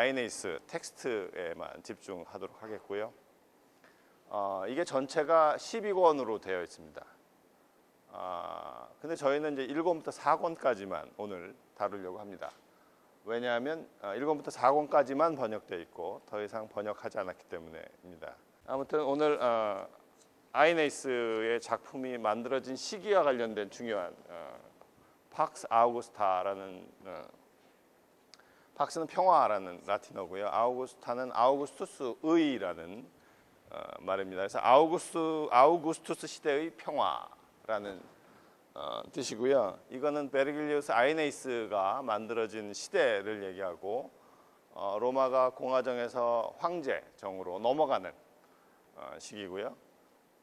아이네이스 텍스트에만 집중하도록 하겠고요. 이게 전체가 12권으로 되어 있습니다. 근데 저희는 이제 1권부터 4권까지만 오늘 다루려고 합니다. 왜냐하면 1권부터 4권까지만 번역되어 있고 더 이상 번역하지 않았기 때문에입니다. 아무튼 오늘 아이네이스의 작품이 만들어진 시기와 관련된 중요한 팍스 아우구스타라는 팍스는 평화라는 라틴어고요. 아우구스타는 아우구스투스의라는 말입니다. 그래서 아우구스투스 시대의 평화라는 뜻이고요. 이거는 베르길리우스 아이네이스가 만들어진 시대를 얘기하고 로마가 공화정에서 황제정으로 넘어가는 시기고요.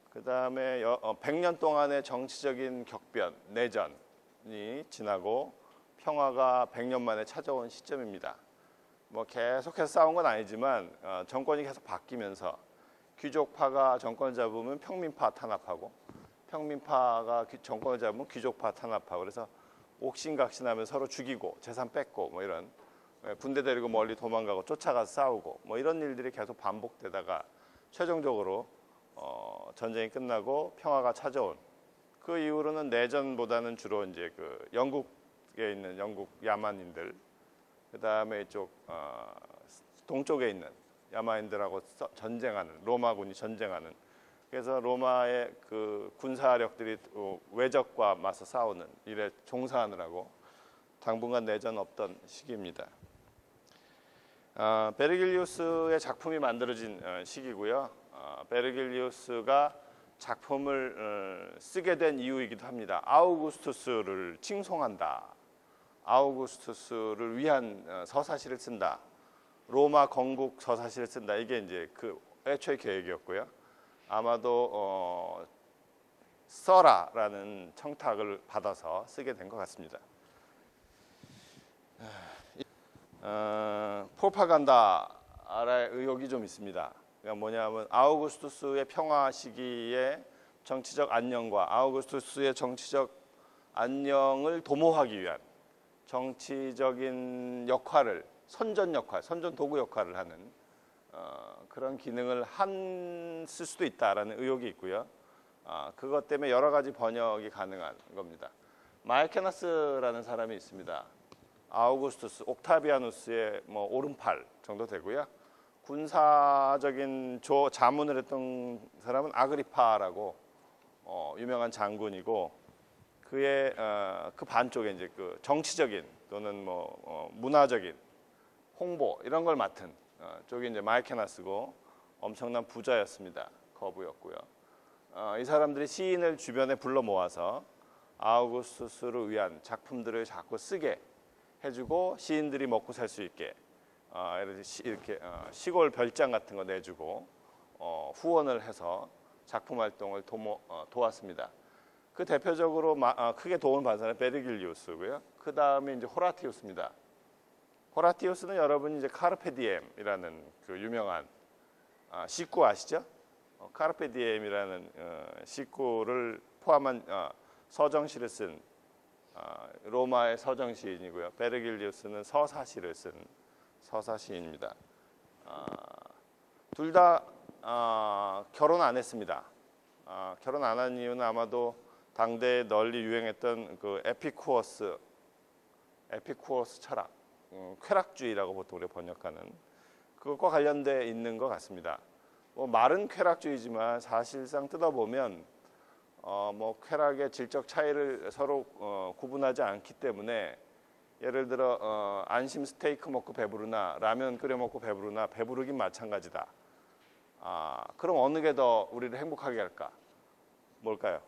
그 다음에 100년 동안의 정치적인 격변, 내전이 지나고 평화가 100년 만에 찾아온 시점입니다. 뭐 계속해서 싸운 건 아니지만 정권이 계속 바뀌면서 귀족파가 정권을 잡으면 평민파 탄압하고 평민파가 정권을 잡으면 귀족파 탄압하고 그래서 옥신각신하면서 서로 죽이고 재산 뺏고 뭐 이런 군대 데리고 멀리 도망가고 쫓아가서 싸우고 뭐 이런 일들이 계속 반복되다가 최종적으로 전쟁이 끝나고 평화가 찾아온 그 이후로는 내전보다는 주로 이제 그 영국에 있는 영국 야만인들 그 다음에 이쪽 동쪽에 있는 야만인들하고 전쟁하는 로마군이 전쟁하는 그래서 로마의 그 군사력들이 외적과 맞서 싸우는 일에 종사하느라고 당분간 내전 없던 시기입니다. 베르길리우스의 작품이 만들어진 시기고요. 베르길리우스가 작품을 쓰게 된 이유이기도 합니다. 아우구스투스를 칭송한다. 아우구스투스를 위한 서사시를 쓴다. 로마 건국 서사시를 쓴다. 이게 이제 그 애초의 계획이었고요. 아마도 써라라는 청탁을 받아서 쓰게 된 것 같습니다. 프로파간다의 의혹이 좀 있습니다. 그러니까 뭐냐면 아우구스투스의 평화 시기에 정치적 안녕과 아우구스투스의 정치적 안녕을 도모하기 위한 정치적인 역할을 선전 도구 역할을 하는 그런 기능을 쓸 수도 있다라는 의혹이 있고요. 그것 때문에 여러 가지 번역이 가능한 겁니다. 마이케나스라는 사람이 있습니다. 아우구스투스, 옥타비아누스의 뭐 오른팔 정도 되고요. 군사적인 자문을 했던 사람은 아그리파라고 유명한 장군이고 그의 그 반쪽에 이제 그 정치적인 또는 뭐 문화적인 홍보 이런 걸 맡은 쪽이 이제 마이케나스고 엄청난 부자였습니다. 거부였고요. 이 사람들이 시인을 주변에 불러 모아서 아우구스투스를 위한 작품들을 자꾸 쓰게 해주고 시인들이 먹고 살 수 있게 이렇게 시골 별장 같은 거 내주고 후원을 해서 작품 활동을 도왔습니다. 그 대표적으로 크게 도움을 받은 사람은 베르길리우스고요. 그 다음에 이제 호라티우스입니다. 호라티우스는 여러분이 이제 카르페디엠이라는 그 유명한 시구 아시죠? 카르페디엠이라는 시구를 포함한 서정시를 쓴 로마의 서정시인이고요. 베르길리우스는 서사시를 쓴 서사시인입니다. 둘 다 결혼 안 했습니다. 결혼 안 한 이유는 아마도 당대에 널리 유행했던 그 에피쿠어스 철학, 쾌락주의라고 보통 우리가 번역하는 그것과 관련돼 있는 것 같습니다. 뭐 말은 쾌락주의지만 사실상 뜯어보면 뭐 쾌락의 질적 차이를 서로 구분하지 않기 때문에 예를 들어 안심 스테이크 먹고 배부르나 라면 끓여 먹고 배부르나 배부르긴 마찬가지다. 그럼 어느 게 더 우리를 행복하게 할까? 뭘까요?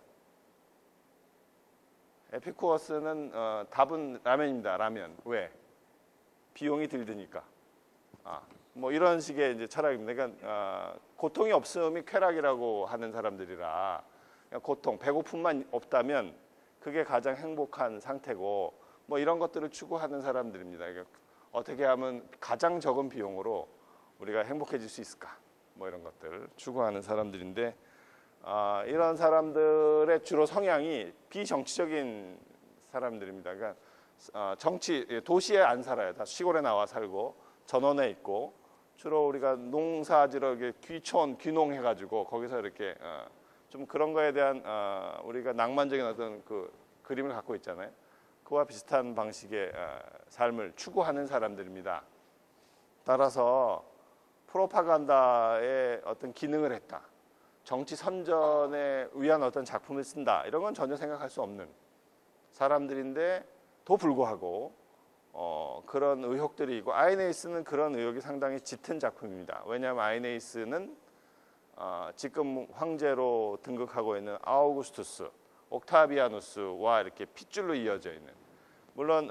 에피쿠어스는 답은 라면입니다. 라면. 왜? 비용이 덜 드니까. 뭐 이런 식의 이제 철학입니다. 그러니까 고통이 없음이 쾌락이라고 하는 사람들이라 고통, 배고픔만 없다면 그게 가장 행복한 상태고 뭐 이런 것들을 추구하는 사람들입니다. 그러니까 어떻게 하면 가장 적은 비용으로 우리가 행복해질 수 있을까? 뭐 이런 것들을 추구하는 사람들인데 이런 사람들의 주로 성향이 비정치적인 사람들입니다. 그러니까 도시에 안 살아요. 다 시골에 나와 살고 전원에 있고 주로 우리가 농사지러 이렇게 귀촌, 귀농해가지고 거기서 이렇게 좀 그런 거에 대한 우리가 낭만적인 어떤 그 그림을 갖고 있잖아요. 그와 비슷한 방식의 삶을 추구하는 사람들입니다. 따라서 프로파간다의 어떤 기능을 했다. 정치 선전에 의한 어떤 작품을 쓴다. 이런 건 전혀 생각할 수 없는 사람들인데도 불구하고 그런 의혹들이 있고 아이네이스는 그런 의혹이 상당히 짙은 작품입니다. 왜냐하면 아이네이스는 지금 황제로 등극하고 있는 아우구스투스, 옥타비아누스와 이렇게 핏줄로 이어져 있는 물론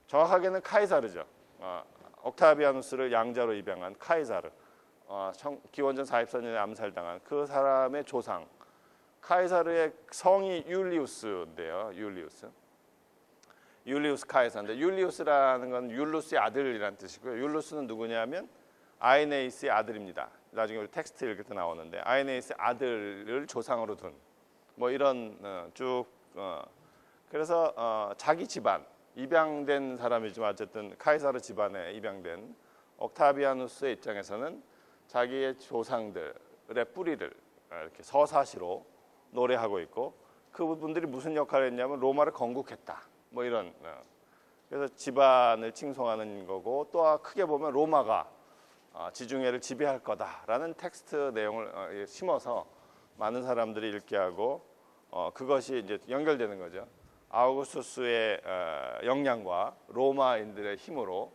정확하게는 카이사르죠. 옥타비아누스를 양자로 입양한 카이사르, 기원전 44년에 암살당한 그 사람의 조상 카이사르의 성이 율리우스인데요. 율리우스 카이사르인데 율리우스라는 건 율루스의 아들이라는 뜻이고요. 율루스는 누구냐면 아이네이스의 아들입니다. 나중에 우리 텍스트 읽을 때 나오는데 아이네이스의 아들을 조상으로 둔 뭐 이런 그래서 자기 집안 입양된 사람이지만 어쨌든 카이사르 집안에 입양된 옥타비아누스의 입장에서는 자기의 조상들의 뿌리를 이렇게 서사시로 노래하고 있고 그분들이 무슨 역할을 했냐면 로마를 건국했다. 뭐 이런 그래서 집안을 칭송하는 거고 또 크게 보면 로마가 지중해를 지배할 거다라는 텍스트 내용을 심어서 많은 사람들이 읽게 하고 그것이 이제 연결되는 거죠. 아우구스투스의 역량과 로마인들의 힘으로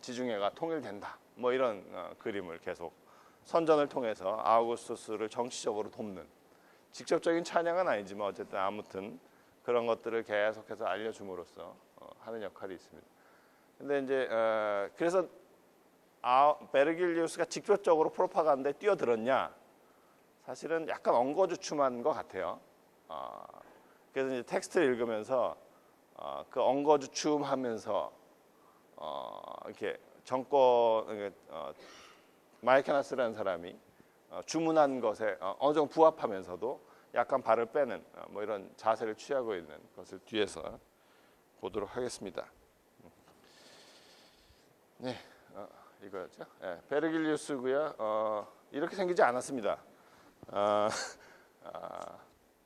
지중해가 통일된다. 뭐 이런 그림을 계속 선전을 통해서 아우구스투스를 정치적으로 돕는 직접적인 찬양은 아니지만 어쨌든 아무튼 그런 것들을 계속해서 알려줌으로써 하는 역할이 있습니다. 근데 이제 그래서 베르길리우스가 직접적으로 프로파간다에 뛰어들었냐? 사실은 약간 엉거주춤한 것 같아요. 그래서 이제 텍스트를 읽으면서 그 엉거주춤하면서 이렇게 정권 마이케나스라는 사람이 주문한 것에 어느 정도 부합하면서도 약간 발을 빼는 뭐 이런 자세를 취하고 있는 것을 뒤에서 보도록 하겠습니다. 네, 이거였죠. 네, 베르길리우스고요. 이렇게 생기지 않았습니다.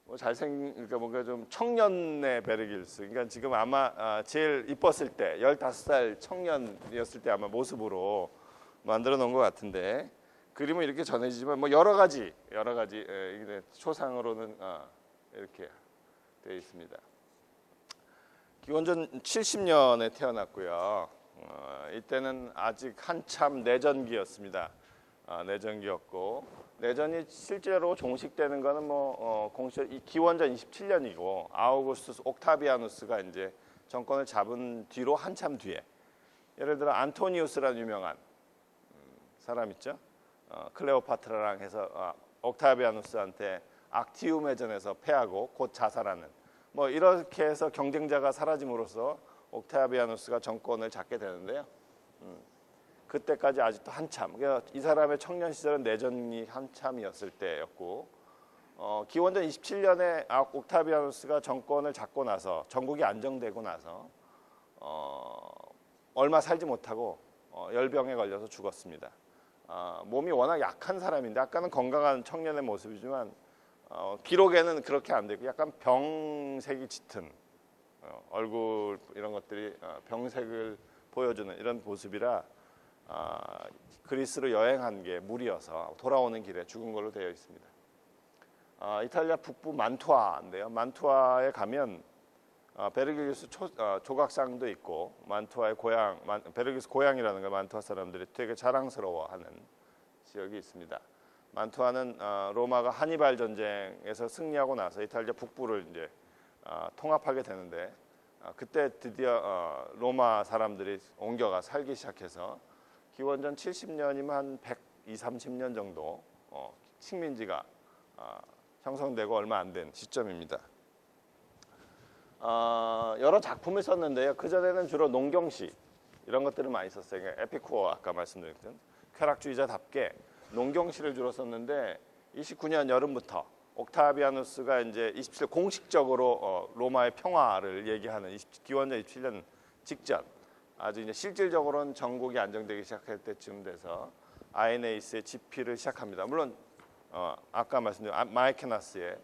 뭐 그러니까 뭔가 좀 청년의 베르길리우스. 그러니까 지금 아마 제일 이뻤을 때 15살 청년이었을 때 아마 모습으로 만들어 놓은 것 같은데 그림은 이렇게 전해지지만 뭐 여러 가지 초상으로는 이렇게 되어 있습니다. 기원전 70년에 태어났고요. 이때는 아직 한참 내전기였습니다. 내전기였고 내전이 실제로 종식되는 거는 뭐 공식 기원전 27년이고 아우구스투스 옥타비아누스가 이제 정권을 잡은 뒤로 한참 뒤에 예를 들어 안토니우스라는 유명한 사람 있죠. 클레오파트라랑 해서 옥타비아누스한테 악티움 해전에서 패하고 곧 자살하는 뭐 이렇게 해서 경쟁자가 사라짐으로써 옥타비아누스가 정권을 잡게 되는데요. 그때까지 아직도 한참. 그러니까 이 사람의 청년 시절은 내전이 한참이었을 때였고 기원전 27년에 옥타비아누스가 정권을 잡고 나서 전국이 안정되고 나서 얼마 살지 못하고 열병에 걸려서 죽었습니다. 몸이 워낙 약한 사람인데 아까는 건강한 청년의 모습이지만 기록에는 그렇게 안 되고 약간 병색이 짙은 얼굴 이런 것들이 병색을 보여주는 이런 모습이라 그리스로 여행한 게 무리여서 돌아오는 길에 죽은 걸로 되어 있습니다. 이탈리아 북부 만투아인데요. 만투아에 가면 베르길리우스 조각상도 있고 만투아의 고향, 베르길리우스 고향이라는 걸 만투아 사람들이 되게 자랑스러워하는 지역이 있습니다. 만투아는 로마가 하니발 전쟁에서 승리하고 나서 이탈리아 북부를 이제 통합하게 되는데 그때 드디어 로마 사람들이 옮겨가 살기 시작해서 기원전 70년이면 한 120, 30년 정도 식민지가 형성되고 얼마 안 된 시점입니다. 여러 작품을 썼는데요. 그전에는 주로 농경시 이런 것들을 많이 썼어요. 그러니까 에피쿠어 아까 말씀드렸던 쾌락주의자답게 농경시를 주로 썼는데 29년 여름부터 옥타비아누스가 이제 27년 공식적으로 로마의 평화를 얘기하는 기원전 27년 직전 아주 이제 실질적으로는 전국이 안정되기 시작할 때쯤 돼서 아이네이스의 집필을 시작합니다. 물론 아까 말씀드린 마에케나스의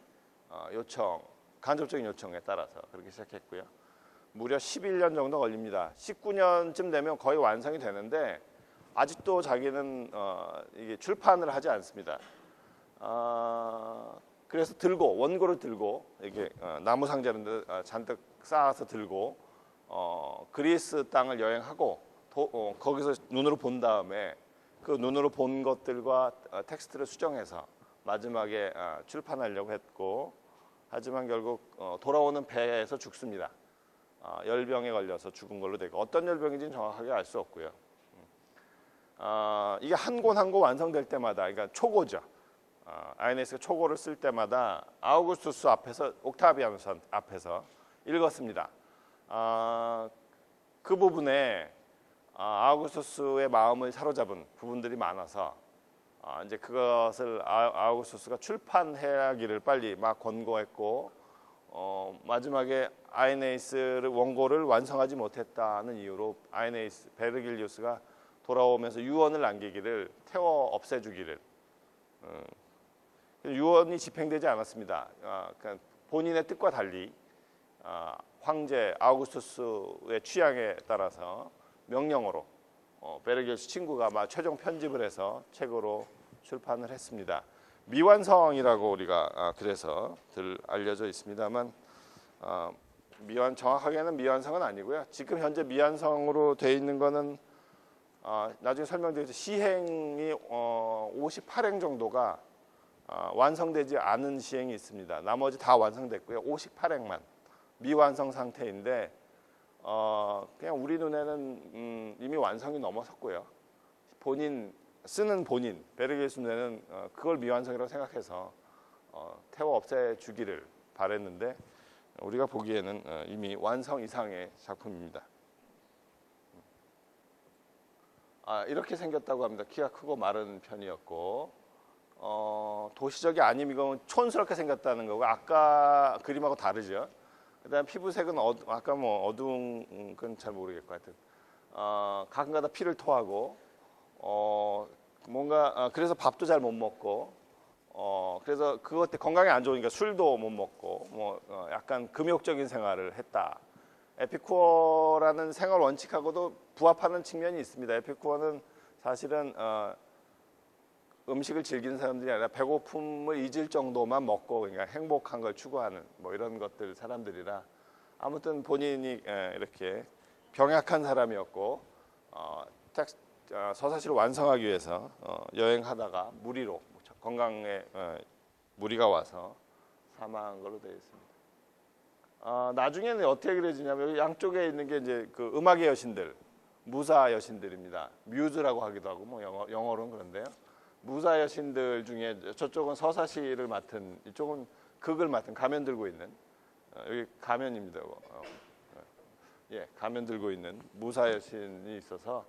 요청, 간접적인 요청에 따라서 그렇게 시작했고요. 무려 11년 정도 걸립니다. 19년쯤 되면 거의 완성이 되는데 아직도 자기는 이게 출판을 하지 않습니다. 그래서 원고를 들고 이게 나무 상자를 잔뜩 쌓아서 들고 그리스 땅을 여행하고 거기서 눈으로 본 다음에 그 눈으로 본 것들과 텍스트를 수정해서 마지막에 출판하려고 했고, 하지만 결국 돌아오는 배에서 죽습니다. 열병에 걸려서 죽은 걸로 되고, 어떤 열병인지는 정확하게 알 수 없고요. 이게 한 권 한 권 완성될 때마다, 그러니까 초고죠. 아이네이스가 초고를 쓸 때마다 아우구스투스 앞에서, 옥타비아누스 앞에서 읽었습니다. 그 부분에 아우구스투스의 마음을 사로잡은 부분들이 많아서 이제 그것을 아우구스투스가 출판하기를 빨리 막 권고했고, 마지막에 아이네이스를 원고를 완성하지 못했다는 이유로 베르길리우스가 돌아오면서 유언을 남기기를, 태워 없애주기를. 유언이 집행되지 않았습니다. 그러니까 본인의 뜻과 달리 황제 아우구스투스의 취향에 따라서 명령으로 베르길리우스 친구가 최종 편집을 해서 책으로 출판을 했습니다. 미완성이라고 우리가 그래서 알려져 있습니다만, 정확하게는 미완성은 아니고요. 지금 현재 미완성으로 되어 있는 거는 나중에 설명드리겠지만 시행이 58행 정도가 완성되지 않은 시행이 있습니다. 나머지 다 완성됐고요. 58행만 미완성 상태인데, 그냥 우리 눈에는 이미 완성이 넘어섰고요. 쓰는 본인 베르길리우스 눈에는 그걸 미완성이라고 생각해서 태워 없애주기를 바랬는데, 우리가 보기에는 이미 완성 이상의 작품입니다. 이렇게 생겼다고 합니다. 키가 크고 마른 편이었고, 도시적이 아님, 이건 촌스럽게 생겼다는 거고, 아까 그림하고 다르죠. 그다음 피부색은 아까 어두운 건 잘 모르겠고, 하여튼 가끔가다 피를 토하고, 뭔가 그래서 밥도 잘 못 먹고, 그래서 그것 때문에 건강에 안 좋으니까 술도 못 먹고, 약간 금욕적인 생활을 했다. 에피쿠어라는 생활 원칙하고도 부합하는 측면이 있습니다. 에피쿠어는 사실은 음식을 즐기는 사람들이 아니라 배고픔을 잊을 정도만 먹고, 그러니까 행복한 걸 추구하는 이런 것들 사람들이라, 아무튼 본인이 이렇게 병약한 사람이었고, 서사시를 완성하기 위해서 여행하다가 무리로, 건강에 무리가 와서 사망한 걸로 되어 있습니다. 나중에는 어떻게 그려지냐면, 여기 양쪽에 있는 게 이제 그 음악의 여신들, 무사 여신들입니다. 뮤즈라고 하기도 하고, 영어로는 그런데요. 무사 여신들 중에 저쪽은 서사시를 맡은, 이쪽은 극을 맡은, 가면 들고 있는, 여기 가면입니다. 가면 들고 있는 무사 여신이 있어서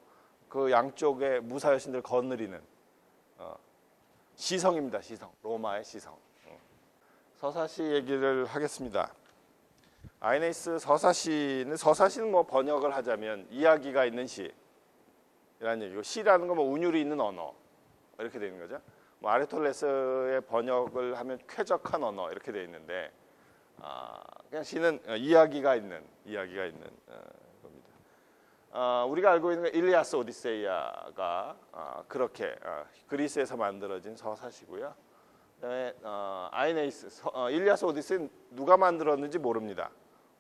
그 양쪽에 무사 여신들 거느리는 시성입니다. 시성, 로마의 시성. 서사시 얘기를 하겠습니다. 아이네이스 서사시는 번역을 하자면 이야기가 있는 시라는 얘기고, 시라는 건 운율이 있는 언어, 이렇게 되는 거죠. 아리스토텔레스의 번역을 하면 쾌적한 언어, 이렇게 되어 있는데, 그냥 시는 이야기가 있는 겁니다. 우리가 알고 있는 일리아스 오디세이아가 그렇게 그리스에서 만들어진 서사시고요. 그다음에 아이네이스, 일리아스 오디세이는 누가 만들었는지 모릅니다.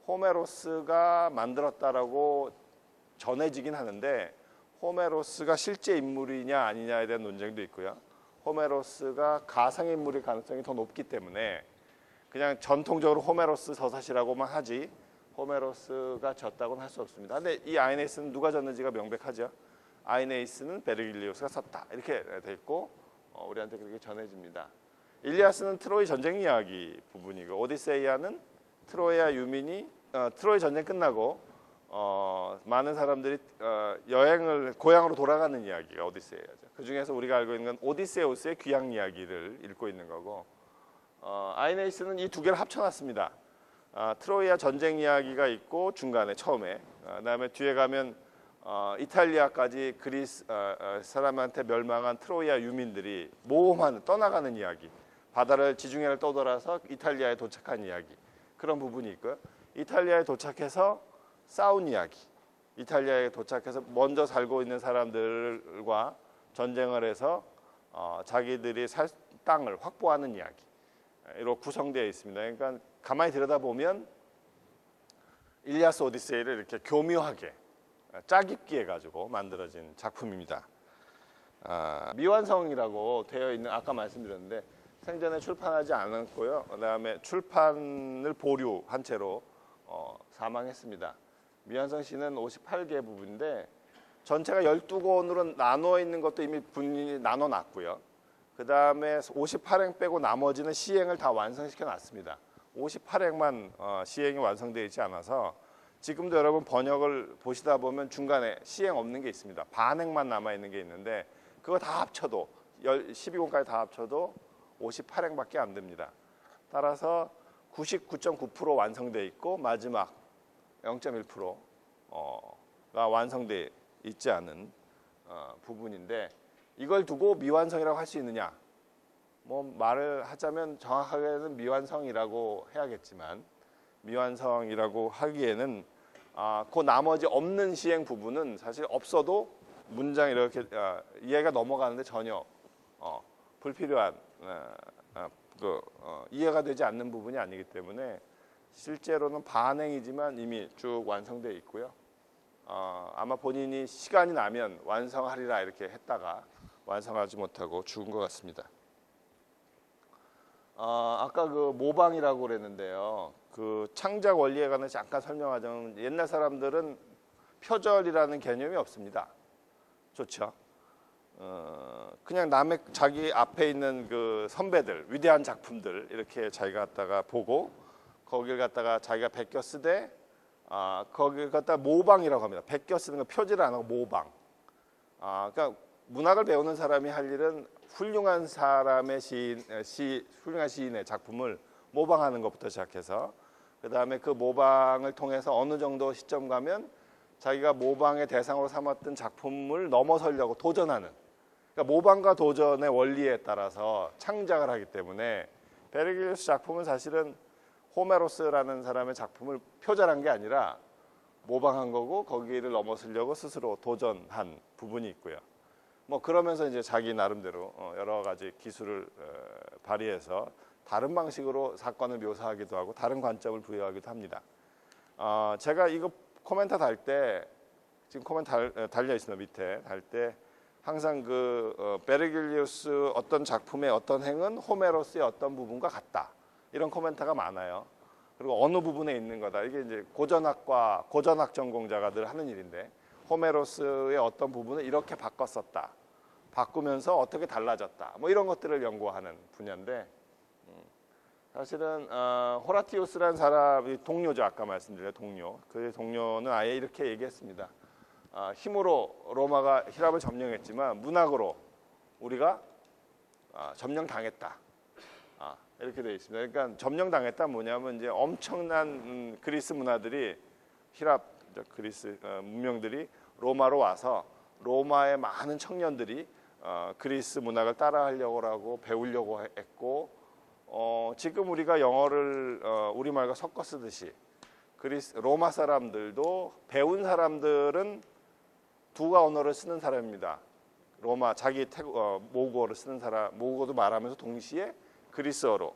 호메로스가 만들었다라고 전해지긴 하는데, 호메로스가 실제 인물이냐 아니냐에 대한 논쟁도 있고요. 호메로스가 가상의 인물일 가능성이 더 높기 때문에 그냥 전통적으로 호메로스 서사시라고만 하지, 호메로스가 졌다고는 할 수 없습니다. 근데 이 아이네이스는 누가 졌는지가 명백하죠. 아이네이스는 베르길리우스가 썼다, 이렇게 돼 있고, 우리한테 그렇게 전해집니다. 일리아스는 트로이 전쟁 이야기 부분이고, 오디세이아는 트로이아 유민이 트로이 전쟁 끝나고 많은 사람들이 고향으로 돌아가는 이야기가 오디세이아죠. 그 중에서 우리가 알고 있는 건 오디세우스의 귀향 이야기를 읽고 있는 거고, 아이네이스는 이 두 개를 합쳐놨습니다. 트로이아 전쟁 이야기가 있고, 중간에 처음에, 그다음에 뒤에 가면 이탈리아까지 그리스 사람한테 멸망한 트로이아 유민들이 모험하는 떠나가는 이야기, 바다를 지중해를 떠돌아서 이탈리아에 도착한 이야기, 그런 부분이 있고요. 이탈리아에 도착해서 싸운 이야기, 이탈리아에 도착해서 먼저 살고 있는 사람들과 전쟁을 해서 자기들이 살 땅을 확보하는 이야기로 구성되어 있습니다. 그러니까 가만히 들여다보면 일리아스 오디세이를 이렇게 교묘하게 짜깁기 해가지고 만들어진 작품입니다. 미완성이라고 되어 있는, 아까 말씀드렸는데 생전에 출판하지 않았고요. 그다음에 출판을 보류한 채로 사망했습니다. 미완성 시는 58개 부분인데 전체가 12권으로 나누어 있는 것도 이미 분이 나눠놨고요. 그 다음에 58행 빼고 나머지는 시행을 다 완성시켜 놨습니다. 58행만 시행이 완성되어 있지 않아서 지금도 여러분 번역을 보시다 보면 중간에 시행 없는 게 있습니다. 반행만 남아있는 게 있는데 그거 다 합쳐도 12권까지 다 합쳐도 58행밖에 안 됩니다. 따라서 99.9% 완성되어 있고 마지막 0.1%가 완성되어 있지 않은 부분인데 이걸 두고 미완성이라고 할 수 있느냐? 뭐 말을 하자면 정확하게는 미완성이라고 해야겠지만 미완성이라고 하기에는 그 나머지 없는 시행 부분은 사실 없어도 문장 이렇게 이해가 넘어가는데 전혀 불필요한 이해가 되지 않는 부분이 아니기 때문에 실제로는 반행이지만 이미 쭉 완성되어 있고요. 아마 본인이 시간이 나면 완성하리라 이렇게 했다가 완성하지 못하고 죽은 것 같습니다. 아까 그 모방이라고 그랬는데요. 그 창작 원리에 관해 잠깐 설명하자면 옛날 사람들은 표절이라는 개념이 없습니다. 좋죠. 그냥 남의 자기 앞에 있는 그 선배들 위대한 작품들 이렇게 자기가 갖다가 보고 거기를 갖다가 자기가 베껴 쓰되 거기를 갖다가 모방이라고 합니다. 베껴 쓰는 거 표절을 안 하고 모방. 그러니까 문학을 배우는 사람이 할 일은 훌륭한 사람의 훌륭한 시인의 작품을 모방하는 것부터 시작해서 그 다음에 그 모방을 통해서 어느 정도 시점 가면 자기가 모방의 대상으로 삼았던 작품을 넘어서려고 도전하는, 그러니까 모방과 도전의 원리에 따라서 창작을 하기 때문에 베르길리우스 작품은 사실은 호메로스라는 사람의 작품을 표절한 게 아니라 모방한 거고 거기를 넘어서려고 스스로 도전한 부분이 있고요. 뭐 그러면서 이제 자기 나름대로 여러 가지 기술을 발휘해서 다른 방식으로 사건을 묘사하기도 하고 다른 관점을 부여하기도 합니다. 제가 이거 코멘트 달 때 지금 코멘트 달려 있습니다. 밑에 달 때 항상 그 베르길리우스 어떤 작품의 어떤 행은 호메로스의 어떤 부분과 같다 이런 코멘트가 많아요. 그리고 어느 부분에 있는 거다. 이게 이제 고전학과 고전학 전공자가 늘 하는 일인데 호메로스의 어떤 부분을 이렇게 바꿨었다. 바꾸면서 어떻게 달라졌다. 뭐 이런 것들을 연구하는 분야인데 사실은 호라티우스라는 사람이 동료죠. 아까 말씀드린 동료. 그 동료는 아예 이렇게 얘기했습니다. 힘으로 로마가 히랍을 점령했지만 문학으로 우리가 점령당했다. 이렇게 되어 있습니다. 그러니까 점령당했다 뭐냐면 이제 엄청난 그리스 문화들이 히랍 그리스 문명들이 로마로 와서 로마의 많은 청년들이 그리스 문학을 따라하려고 하고 배우려고 했고 지금 우리가 영어를 우리말과 섞어 쓰듯이 로마 사람들도 배운 사람들은 두 언어를 쓰는 사람입니다. 로마 자기 모국어를 쓰는 사람, 모국어도 말하면서 동시에 그리스어로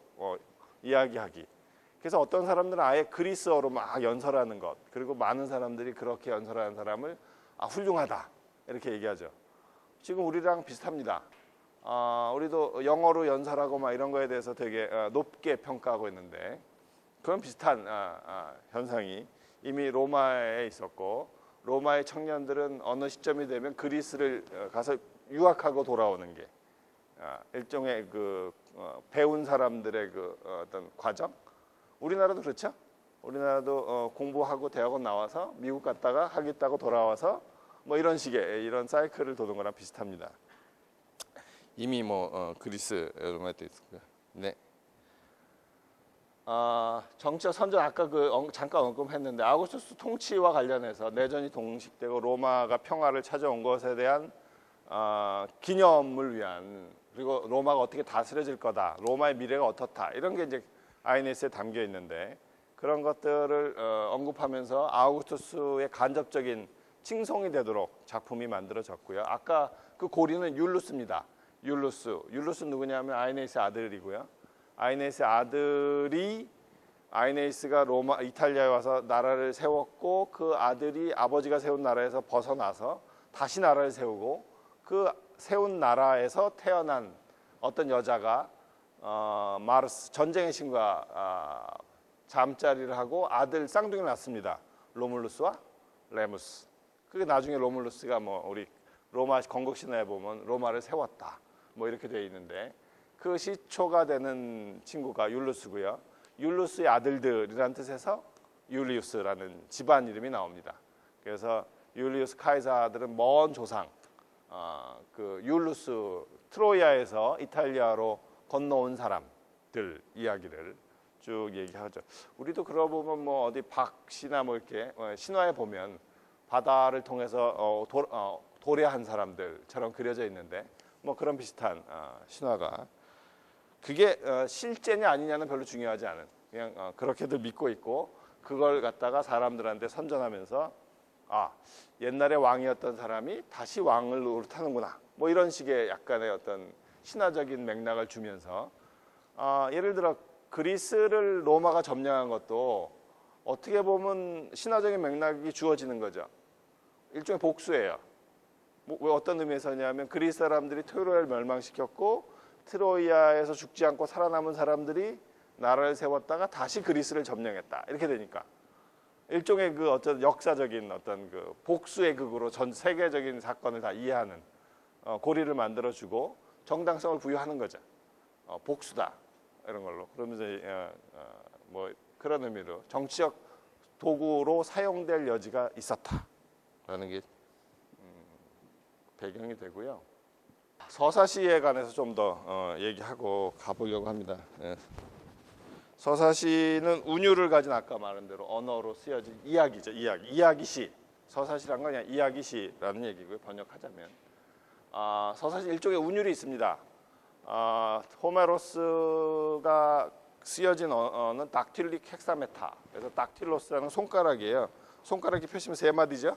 이야기하기. 그래서 어떤 사람들은 아예 그리스어로 막 연설하는 것, 그리고 많은 사람들이 그렇게 연설하는 사람을 훌륭하다 이렇게 얘기하죠. 지금 우리랑 비슷합니다. 우리도 영어로 연설하고 막 이런 거에 대해서 되게 높게 평가하고 있는데 그런 비슷한 현상이 이미 로마에 있었고 로마의 청년들은 어느 시점이 되면 그리스를 가서 유학하고 돌아오는 게 일종의 그 배운 사람들의 그 어떤 과정. 우리나라도 그렇죠. 우리나라도 공부하고 대학원 나와서 미국 갔다가 하겠다고 돌아와서 뭐 이런 식의 이런 사이클을 도는 거랑 비슷합니다. 이미 뭐 그리스 로마에 또 있고요. 네. 정치적 선전 아까 잠깐 언급했는데 아우구스투스 통치와 관련해서 내전이 동식되고 로마가 평화를 찾아온 것에 대한 기념을 위한 그리고 로마가 어떻게 다스려질 거다, 로마의 미래가 어떻다 이런 게 이제 아이네스에 담겨 있는데 그런 것들을 언급하면서 아우구스투스의 간접적인 칭송이 되도록 작품이 만들어졌고요. 아까 그 고리는 율루스입니다. 율루스 누구냐면 아이네스의 아들이고요. 아이네스의 아들이 아이네스가 로마 이탈리아에 와서 나라를 세웠고 그 아들이 아버지가 세운 나라에서 벗어나서 다시 나라를 세우고 그 세운 나라에서 태어난 어떤 여자가 마르스 전쟁의 신과 잠자리를 하고 아들 쌍둥이를 낳습니다. 로물루스와 레무스. 그게 나중에 로물루스가 뭐 우리 로마 건국 신화에 보면 로마를 세웠다. 뭐 이렇게 되어 있는데 그 시초가 되는 친구가 율루스고요. 율루스의 아들들이라는 뜻에서 율리우스라는 집안 이름이 나옵니다. 그래서 율리우스 카이사들은 먼 조상, 그 율루스 트로이아에서 이탈리아로 건너온 사람들 이야기를 쭉 얘기하죠. 우리도 그러고 보면 뭐 어디 박씨나 뭐 이렇게 신화에 보면 바다를 통해서 도래한 사람들처럼 그려져 있는데 뭐 그런 비슷한 신화가 그게 실제냐 아니냐는 별로 중요하지 않은 그냥 그렇게들 믿고 있고 그걸 갖다가 사람들한테 선전하면서 옛날에 왕이었던 사람이 다시 왕을 노릇하는구나 뭐 이런 식의 약간의 어떤 신화적인 맥락을 주면서 예를 들어 그리스를 로마가 점령한 것도 어떻게 보면 신화적인 맥락이 주어지는 거죠. 일종의 복수예요. 뭐 어떤 의미에서냐면 그리스 사람들이 트로이아를 멸망시켰고 트로이아에서 죽지 않고 살아남은 사람들이 나라를 세웠다가 다시 그리스를 점령했다. 이렇게 되니까 일종의 그 어떤 역사적인 어떤 그 복수의 극으로 전 세계적인 사건을 다 이해하는 고리를 만들어주고 정당성을 부여하는 거죠. 복수다 이런 걸로 그러면서 뭐 그런 의미로 정치적 도구로 사용될 여지가 있었다라는 게 배경이 되고요. 서사시에 관해서 좀 더 얘기하고 가보려고 합니다. 서사시는 운율을 가진 아까 말한 대로 언어로 쓰여진 이야기죠. 이야기시. 서사시란 건 그냥 이야기시라는 얘기고요. 번역하자면 서사시 일종의 운율이 있습니다. 호메로스가 쓰여진 언어는 닥틸릭 헥사메타. 그래서 닥틸로스라는 손가락이에요. 손가락이 표시면 세 마디죠.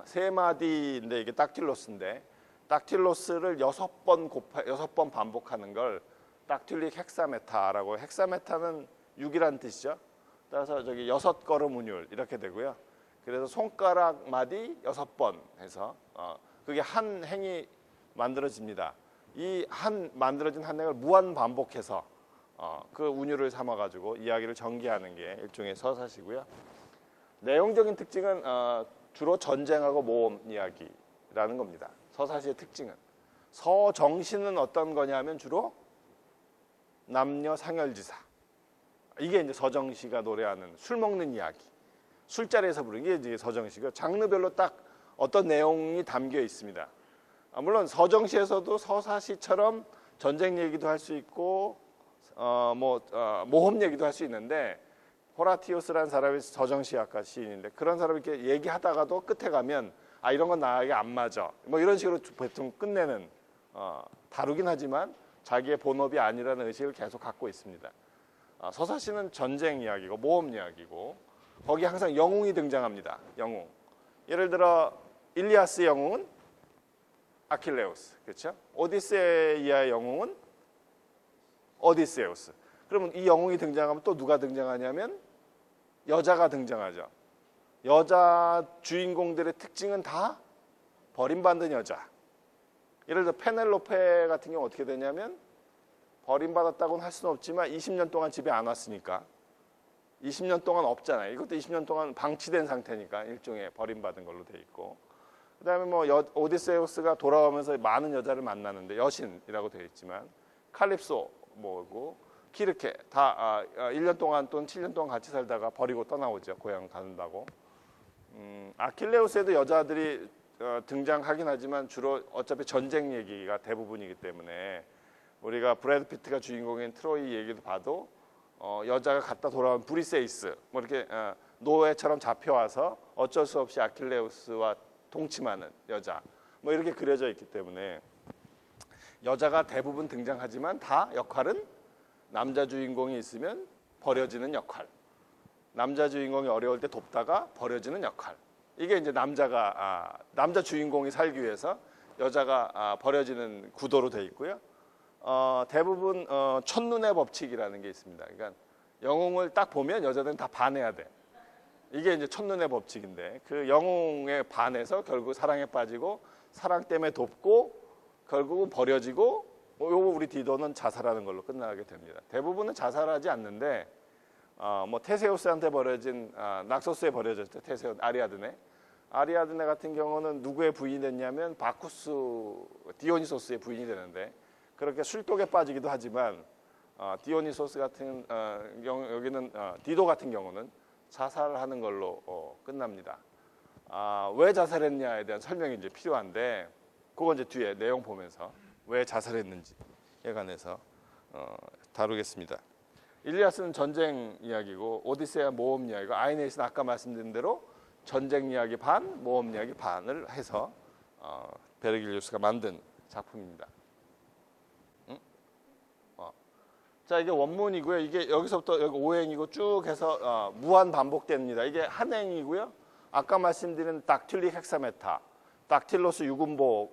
세 마디인데 이게 닥틸로스인데 닥틸로스를 6번 반복하는 걸 닥틸릭 헥사메타라고 헥사메타는 6이라는 뜻이죠. 따라서 저기 6걸음 운율 이렇게 되고요. 그래서 손가락 마디 6번 해서 그게 한 행이 만들어집니다. 이 만들어진 한 행을 무한 반복해서 그 운율을 삼아 가지고 이야기를 전개하는 게 일종의 서사시고요. 내용적인 특징은 주로 전쟁하고 모험 이야기라는 겁니다. 서사시의 특징은 서정시는 어떤 거냐면 주로 남녀 상열지사. 이게 이제 서정시가 노래하는 술 먹는 이야기. 술자리에서 부르는 게 이제 서정시고 장르별로 딱 어떤 내용이 담겨 있습니다. 물론 서정시에서도 서사시처럼 전쟁 얘기도 할 수 있고 모험 얘기도 할 수 있는데 호라티우스라는 사람이 서정시학가 시인인데 그런 사람이 이렇게 얘기하다가도 끝에 가면 이런 건 나에게 안 맞아. 뭐 이런 식으로 보통 끝내는 다루긴 하지만 자기의 본업이 아니라는 의식을 계속 갖고 있습니다. 서사시는 전쟁 이야기고 모험 이야기고 거기 항상 영웅이 등장합니다. 영웅. 예를 들어 일리아스의 영웅은 아킬레우스, 그렇죠? 오디세이아의 영웅은 오디세우스. 그러면 이 영웅이 등장하면 또 누가 등장하냐면 여자가 등장하죠. 여자 주인공들의 특징은 다 버림받은 여자. 예를 들어 페넬로페 같은 경우 어떻게 되냐면 버림받았다고는 할 수는 없지만 20년 동안 집에 안 왔으니까 20년 동안 없잖아요. 이것도 20년 동안 방치된 상태니까 일종의 버림받은 걸로 돼 있고 그다음에 뭐 오디세우스가 돌아오면서 많은 여자를 만나는데 여신이라고 되어 있지만 칼립소 뭐고 키르케 다 1년 동안 또는 7년 동안 같이 살다가 버리고 떠나오죠. 고향 간다고. 아킬레우스에도 여자들이 등장하긴 하지만 주로 어차피 전쟁 얘기가 대부분이기 때문에 우리가 브래드 피트가 주인공인 트로이 얘기도 봐도 여자가 갔다 돌아온 브리세이스 뭐 이렇게 노예처럼 잡혀와서 어쩔 수 없이 아킬레우스와 동침하는 여자 뭐 이렇게 그려져 있기 때문에 여자가 대부분 등장하지만 다 역할은 남자 주인공이 있으면 버려지는 역할, 남자 주인공이 어려울 때 돕다가 버려지는 역할. 이게 이제 남자 주인공이 살기 위해서 여자가 버려지는 구도로 돼 있고요. 대부분 첫눈의 법칙이라는 게 있습니다. 그러니까 영웅을 딱 보면 여자들은 다 반해야 돼. 이게 이제 첫눈의 법칙인데 그 영웅에 반해서 결국 사랑에 빠지고 사랑 때문에 돕고 결국은 버려지고 요거 우리 디도는 자살하는 걸로 끝나게 됩니다. 대부분은 자살하지 않는데 뭐 테세우스한테 버려진 낙소스에 버려졌죠. 테세우스 아리아드네 같은 경우는 누구의 부인이 됐냐면 바쿠스 디오니소스의 부인이 되는데 그렇게 술독에 빠지기도 하지만 디오니소스 같은 여기는 디도 같은 경우는 자살하는 걸로 끝납니다. 왜 자살했냐에 대한 설명이 이제 필요한데 그건 이제 뒤에 내용 보면서 왜 자살했는지에 관해서 다루겠습니다. 일리아스는 전쟁 이야기고 오디세아 모험 이야기고 아이네이스는 아까 말씀드린 대로 전쟁 이야기 반, 모험 이야기 반을 해서 베르길리우스가 만든 작품입니다. 자, 이게 원문이고요. 이게 여기서부터 여기 오행이고 쭉 해서 무한 반복됩니다. 이게 한 행이고요. 아까 말씀드린 닥틸릭 헥사메타, 닥틸로스 유금보가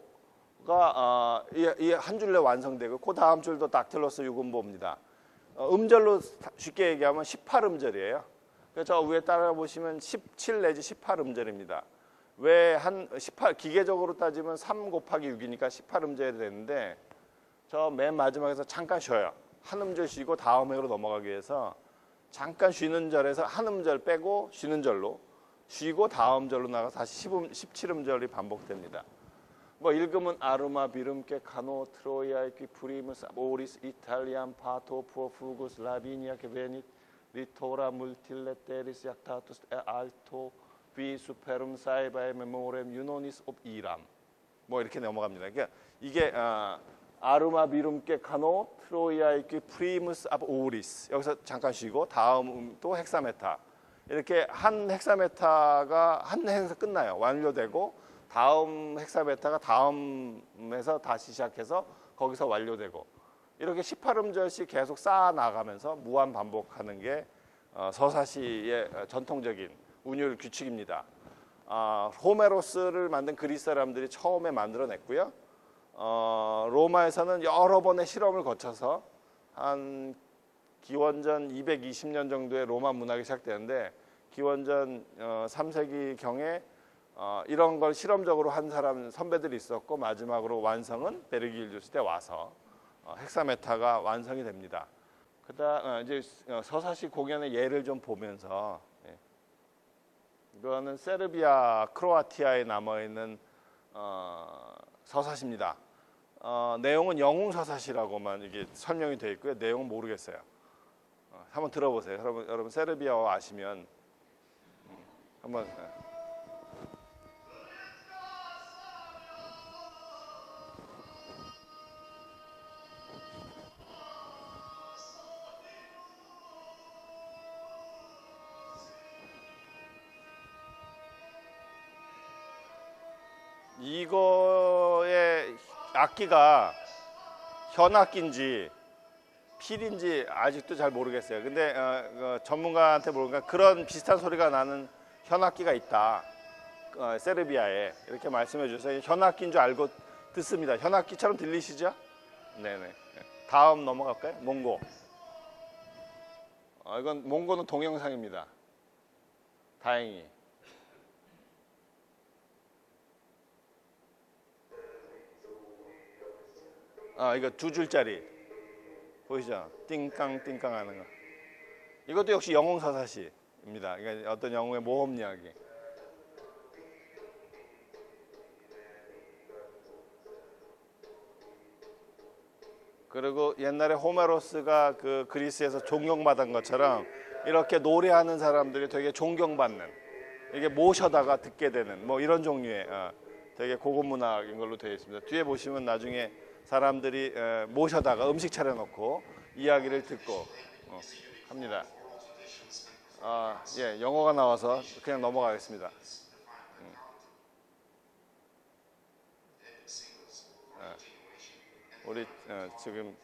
이 한 줄로 완성되고 그 다음 줄도 닥틸로스 유금보입니다. 음절로 쉽게 얘기하면 18음절이에요. 저 위에 따라 보시면 17 내지 18음절입니다. 왜 18 기계적으로 따지면 3 곱하기 6이니까 18음절이 되는데 저 맨 마지막에서 잠깐 쉬어요. 한 음절 쉬고 다음 행으로 넘어가기 위해서 잠깐 쉬는 절에서 한 음절 빼고 쉬는 절로 쉬고 다음 절로 나가서 다시 17음절이 반복됩니다. 뭐 읽으면 아르마 비름께 카노 트로이아 키 프리무스 오리스 이탈리안 파토 푸어 후구스 라비니아 게 베닛 리토라 물틸레 테리스 약타투스 알토 비 수페름 사이바의 메모렘 유노니스 옵 이람 뭐 이렇게 넘어갑니다. 그러니까 이게 아르마 비름께 카노 트로이아이키 프리무스 아브 오리스 여기서 잠깐 쉬고 다음 또 헥사메타 이렇게 한 헥사메타가 한 행에서 끝나요. 완료되고 다음 헥사메타가 다음에서 다시 시작해서 거기서 완료되고 이렇게 18음절씩 계속 쌓아 나가면서 무한 반복하는 게 서사시의 전통적인 운율 규칙입니다. 호메로스를 만든 그리스 사람들이 처음에 만들어냈고요. 로마에서는 여러 번의 실험을 거쳐서 한 기원전 220년 정도의 로마 문학이 시작되는데 기원전 3세기경에 이런 걸 실험적으로 한 사람 선배들이 있었고 마지막으로 완성은 베르길리우스 때 와서 헥사메타가 완성이 됩니다. 그다음 이제 서사시 공연의 예를 좀 보면서 이거는 세르비아, 크로아티아에 남아 있는 서사시입니다. 내용은 영웅 서사시라고만 이게 설명이 되어 있고요. 내용은 모르겠어요. 한번 들어보세요. 여러분 세르비아어 아시면 한번. 이거의 악기가 현악기인지 필인지 아직도 잘 모르겠어요. 근데 전문가한테 물어보니까 그런 비슷한 소리가 나는 현악기가 있다. 세르비아에 이렇게 말씀해 주셔서 현악기인 줄 알고 듣습니다. 현악기처럼 들리시죠? 네네. 다음 넘어갈까요? 몽고. 이건 몽고는 동영상입니다. 다행히. 이거 2줄짜리 보이시죠? 띵깡 띵깡 하는 거. 이것도 역시 영웅 서사시입니다. 그러니까 어떤 영웅의 모험 이야기. 그리고 옛날에 호메로스가 그 그리스에서 존경받은 것처럼 이렇게 노래하는 사람들이 되게 존경받는 이게 모셔다가 듣게 되는 뭐 이런 종류의 되게 고급 문학인 걸로 되어 있습니다. 뒤에 보시면 나중에 사람들이 모셔다가 음식 차려놓고 이야기를 듣고 합니다. 예, 영어가 나와서 그냥 넘어가겠습니다. 우리 지금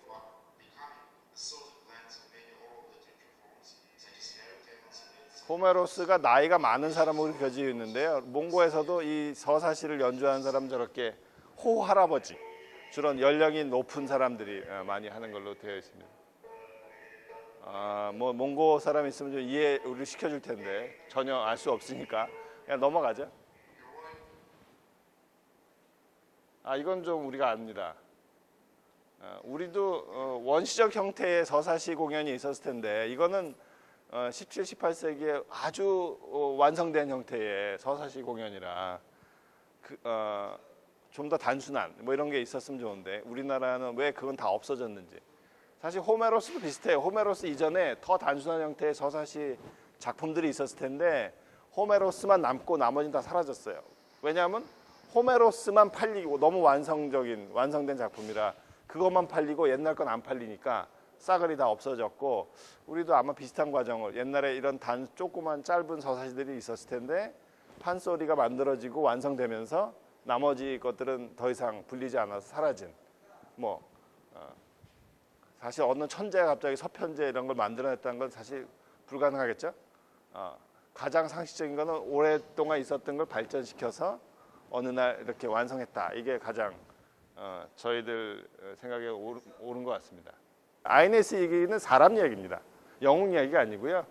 호메로스가 나이가 많은 사람으로 겨져 있는데요. 몽고에서도 이 서사시를 연주하는 사람 저렇게 호 할아버지, 주로 연령이 높은 사람들이 많이 하는 걸로 되어 있습니다. 뭐 몽고 사람 있으면 좀 이해를 시켜줄 텐데 전혀 알 수 없으니까 그냥 넘어가죠. 이건 좀 우리가 압니다. 우리도 원시적 형태의 서사시 공연이 있었을 텐데 이거는 17, 18세기에 아주 완성된 형태의 서사시 공연이라 좀 더 단순한 뭐 이런 게 있었으면 좋은데 우리나라는 왜 그건 다 없어졌는지. 사실 호메로스도 비슷해요. 호메로스 이전에 더 단순한 형태의 서사시 작품들이 있었을 텐데 호메로스만 남고 나머지는 다 사라졌어요. 왜냐하면 호메로스만 팔리고 너무 완성된 작품이라 그것만 팔리고 옛날 건 안 팔리니까 싸그리 다 없어졌고 우리도 아마 비슷한 과정을 옛날에 이런 조그만 짧은 서사시들이 있었을 텐데 판소리가 만들어지고 완성되면서 나머지 것들은 더 이상 불리지 않아서 사라진 사실 어느 천재가 갑자기 서편제 이런 걸 만들어냈다는 건 사실 불가능하겠죠. 가장 상식적인 거는 오랫동안 있었던 걸 발전시켜서 어느 날 이렇게 완성했다. 이게 가장 저희들 생각에 옳은 것 같습니다. 아이네스 얘기는 사람 이야기입니다. 영웅 이야기가 아니고요.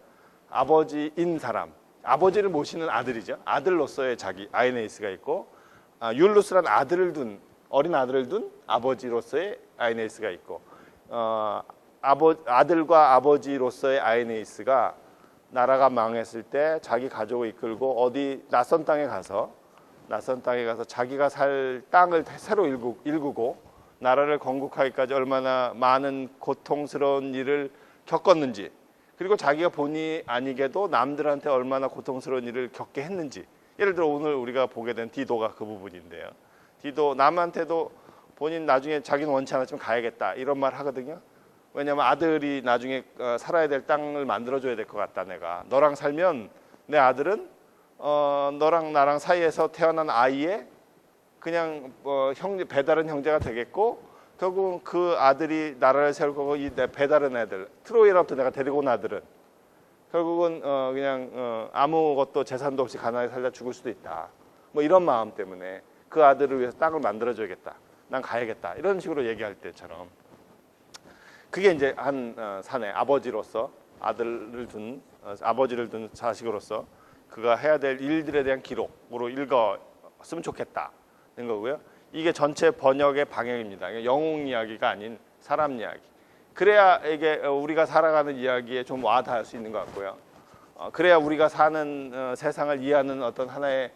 아버지인 사람, 아버지를 모시는 아들이죠. 아들로서의 자기 아이네이스가 있고 율루스란 어린 아들을 둔 아버지로서의 아이네이스가 있고 아들과 아버지로서의 아이네이스가 나라가 망했을 때 자기 가족을 이끌고 어디 낯선 땅에 가서 자기가 살 땅을 새로 일구고 나라를 건국하기까지 얼마나 많은 고통스러운 일을 겪었는지 그리고 자기가 본의 아니게도 남들한테 얼마나 고통스러운 일을 겪게 했는지. 예를 들어 오늘 우리가 보게 된 디도가 그 부분인데요. 디도 남한테도 본인 나중에 자기는 원치 않았지만 가야겠다 이런 말 하거든요. 왜냐하면 아들이 나중에 살아야 될 땅을 만들어줘야 될 것 같다. 내가 너랑 살면 내 아들은 너랑 나랑 사이에서 태어난 아이의 그냥 배다른 형제가 되겠고 결국은 그 아들이 나라를 세울 거고 이 내 배다른 애들 트로이로부터 내가 데리고 온 아들은 결국은 그냥 아무것도 재산도 없이 가난하게 살다 죽을 수도 있다. 뭐 이런 마음 때문에 그 아들을 위해서 땅을 만들어줘야겠다. 난 가야겠다. 이런 식으로 얘기할 때처럼 그게 이제 한 사내 아버지로서 아버지를 둔 자식으로서 그가 해야 될 일들에 대한 기록으로 읽었으면 좋겠다는 거고요. 이게 전체 번역의 방향입니다. 영웅 이야기가 아닌 사람 이야기. 그래야 이게 우리가 살아가는 이야기에 좀 와닿을 수 있는 것 같고요. 그래야 우리가 사는 세상을 이해하는 어떤 하나의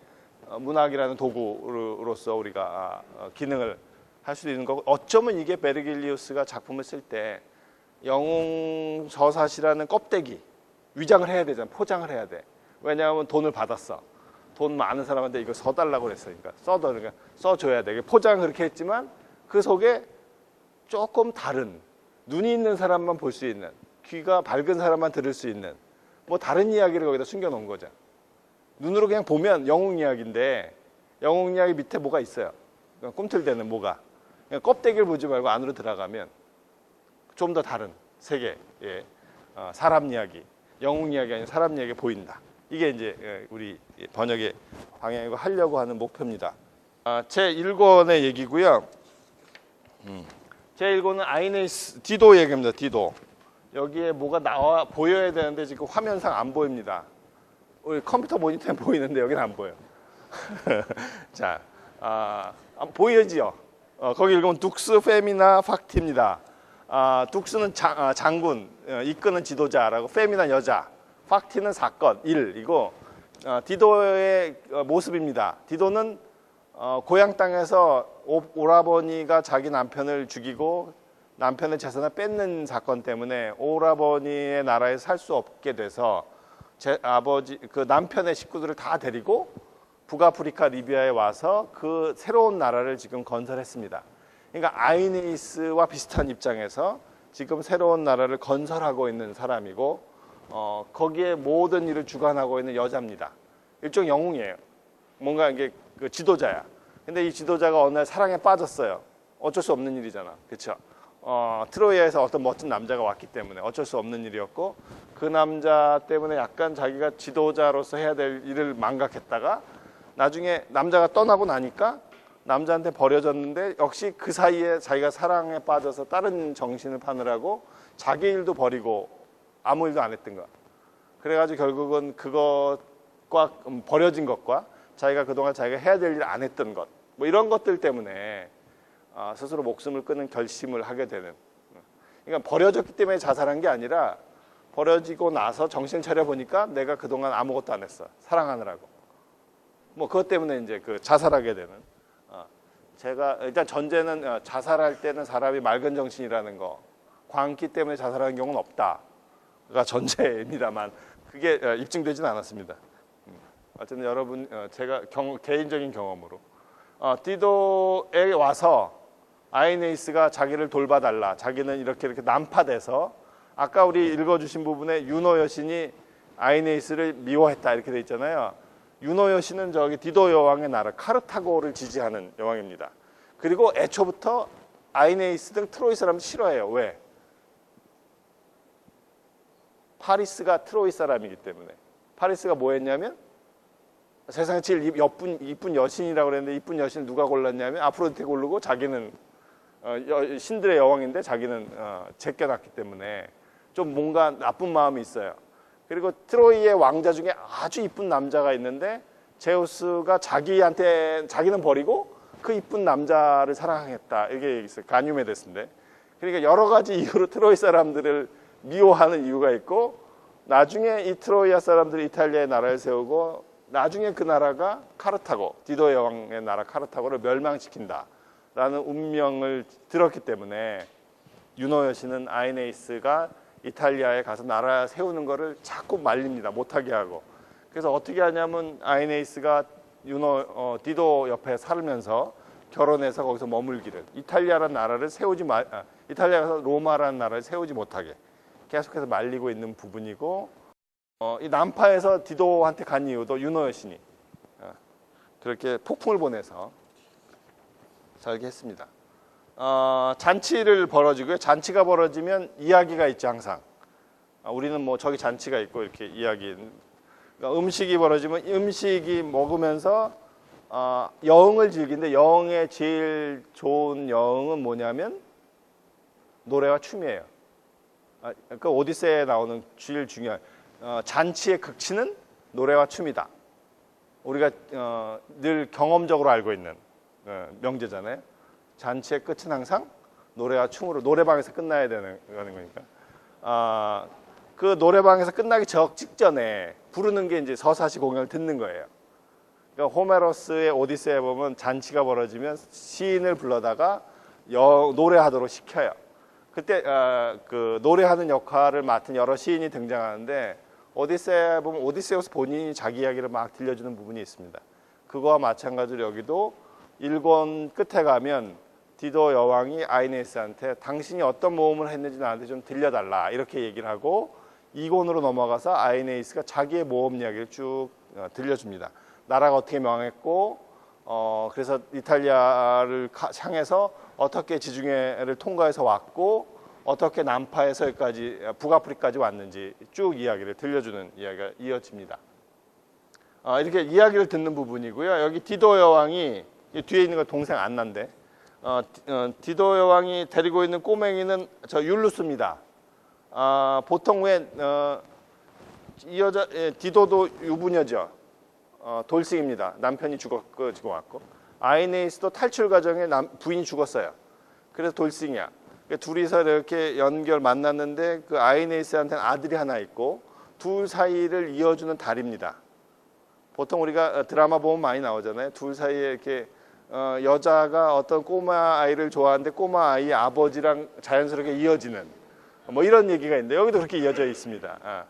문학이라는 도구로서 우리가 기능을 할 수도 있는 거고 어쩌면 이게 베르길리우스가 작품을 쓸 때 영웅 서사시라는 껍데기 위장을 해야 되잖아. 포장을 해야 돼. 왜냐하면 돈을 받았어. 돈 많은 사람한테 이거 써달라고 그랬으니까 그러니까 써줘야 돼. 포장을 그렇게 했지만 그 속에 조금 다른 눈이 있는 사람만 볼 수 있는 귀가 밝은 사람만 들을 수 있는 뭐 다른 이야기를 거기다 숨겨놓은 거죠. 눈으로 그냥 보면 영웅 이야기인데 영웅 이야기 밑에 뭐가 있어요. 꿈틀대는 뭐가. 그냥 껍데기를 보지 말고 안으로 들어가면 좀 더 다른 세계, 사람 이야기, 영웅 이야기 아닌 사람 이야기가 보인다. 이게 이제 우리 번역의 방향이고 하려고 하는 목표입니다. 제 1권의 얘기고요. 제 1권은 아이네스 디도 얘기입니다. 디도. 여기에 뭐가 보여야 되는데 지금 화면상 안 보입니다. 우리 컴퓨터 모니터에 보이는데 여기는 안 보여. 자, 보이지요? 거기 읽으면 둑스 페미나 팍티입니다. 둑스는 장군, 이끄는 지도자라고, 페미나 여자, 팍티는 사건, 일이고 디도의 모습입니다. 디도는 고향 땅에서 오라버니가 자기 남편을 죽이고 남편의 재산을 뺏는 사건 때문에 오라버니의 나라에 살 수 없게 돼서 그 남편의 식구들을 다 데리고 북아프리카 리비아에 와서 그 새로운 나라를 지금 건설했습니다. 그러니까 아이네이스와 비슷한 입장에서 지금 새로운 나라를 건설하고 있는 사람이고 거기에 모든 일을 주관하고 있는 여자입니다. 일종 영웅이에요. 뭔가 이게 그 지도자야. 근데 이 지도자가 어느 날 사랑에 빠졌어요. 어쩔 수 없는 일이잖아. 그렇죠? 트로이아에서 어떤 멋진 남자가 왔기 때문에 어쩔 수 없는 일이었고, 그 남자 때문에 약간 자기가 지도자로서 해야 될 일을 망각했다가 나중에 남자가 떠나고 나니까 남자한테 버려졌는데, 역시 그 사이에 자기가 사랑에 빠져서 다른 정신을 파느라고 자기 일도 버리고 아무 일도 안 했던 거야. 그래가지고 결국은 그것과 버려진 것과 자기가 그동안 자기가 해야 될 일 안 했던 것, 뭐 이런 것들 때문에 스스로 목숨을 끊는 결심을 하게 되는. 그러니까 버려졌기 때문에 자살한 게 아니라, 버려지고 나서 정신 차려 보니까 내가 그동안 아무것도 안 했어, 사랑하느라고. 뭐 그것 때문에 이제 그 자살하게 되는. 제가 일단 전제는 자살할 때는 사람이 맑은 정신이라는 거, 광기 때문에 자살하는 경우는 없다가 전제입니다만, 그게 입증되지는 않았습니다. 어쨌든 여러분, 제가 개인적인 경험으로 디도에 와서 아이네이스가 자기를 돌봐달라, 자기는 이렇게 난파돼서, 아까 우리 읽어주신 부분에 유노 여신이 아이네이스를 미워했다 이렇게 돼 있잖아요. 유노 여신은 저기 디도 여왕의 나라 카르타고를 지지하는 여왕입니다. 그리고 애초부터 아이네이스 등 트로이 사람을 싫어해요. 왜? 파리스가 트로이 사람이기 때문에. 파리스가 뭐 했냐면, 세상에 제일 이쁜 여신이라고 그랬는데, 이쁜 여신을 누가 골랐냐면 아프로디테 고르고, 자기는 신들의 여왕인데 자기는 제껴놨기 때문에 좀 뭔가 나쁜 마음이 있어요. 그리고 트로이의 왕자 중에 아주 이쁜 남자가 있는데, 제우스가 자기는 버리고 그 이쁜 남자를 사랑했다, 이게 있어요. 가뇰메데스인데. 그러니까 여러 가지 이유로 트로이 사람들을 미워하는 이유가 있고, 나중에 이 트로이아 사람들이 이탈리아의 나라를 세우고, 나중에 그 나라가 카르타고, 디도 여왕의 나라 카르타고를 멸망시킨다라는 운명을 들었기 때문에, 유노 여신은 아이네이스가 이탈리아에 가서 나라 세우는 거를 자꾸 말립니다. 못하게 하고. 그래서 어떻게 하냐면, 아이네이스가 디도 옆에 살면서 결혼해서 거기서 머물기를, 이탈리아라는 나라를 이탈리아에서 로마라는 나라를 세우지 못하게 계속해서 말리고 있는 부분이고, 이 난파에서 디도한테 간 이유도 유노 여신이 그렇게 폭풍을 보내서 살게 했습니다. 잔치를 벌어지고요. 잔치가 벌어지면 이야기가 있죠, 항상. 우리는 뭐 저기 잔치가 있고 이렇게 이야기. 그러니까 음식이 벌어지면 음식이 먹으면서 여흥을 즐기는데, 여흥의 제일 좋은 여흥은 뭐냐면 노래와 춤이에요. 그 오디세이에 나오는 제일 중요한 잔치의 극치는 노래와 춤이다. 우리가 늘 경험적으로 알고 있는 명제잖아요. 잔치의 끝은 항상 노래와 춤으로, 노래방에서 끝나야 되는 거니까. 그 노래방에서 끝나기 직전에 부르는 게 이제 서사시 공연을 듣는 거예요. 그러니까 호메로스의 오디세이에 보면 잔치가 벌어지면 시인을 불러다가 노래하도록 시켜요. 그때 그 노래하는 역할을 맡은 여러 시인이 등장하는데, 오디세이에 보면 오디세우스 본인이 자기 이야기를 막 들려주는 부분이 있습니다. 그거와 마찬가지로 여기도 1권 끝에 가면 디도 여왕이 아이네이스한테 당신이 어떤 모험을 했는지 나한테 좀 들려달라 이렇게 얘기를 하고, 2권으로 넘어가서 아이네이스가 자기의 모험 이야기를 쭉 들려줍니다. 나라가 어떻게 망했고, 그래서 이탈리아를 향해서 어떻게 지중해를 통과해서 왔고, 어떻게 남파에서 여기까지 북아프리카까지 왔는지 쭉 이야기를 들려주는 이야기가 이어집니다. 이렇게 이야기를 듣는 부분이고요. 여기 디도 여왕이, 뒤에 있는 건 동생 안나인데, 디도 여왕이 데리고 있는 꼬맹이는 저 율루스입니다. 보통 왜 이 여자 디도도 유부녀죠. 돌싱입니다. 남편이 죽고 왔고, 아이네이스도 탈출 과정에 부인이 죽었어요. 그래서 돌싱이야. 둘이서 이렇게 만났는데, 그 아이네이스한테는 아들이 하나 있고, 둘 사이를 이어주는 다리입니다. 보통 우리가 드라마 보면 많이 나오잖아요. 둘 사이에 이렇게 여자가 어떤 꼬마 아이를 좋아하는데 꼬마 아이의 아버지랑 자연스럽게 이어지는 뭐 이런 얘기가 있는데, 여기도 그렇게 이어져 있습니다.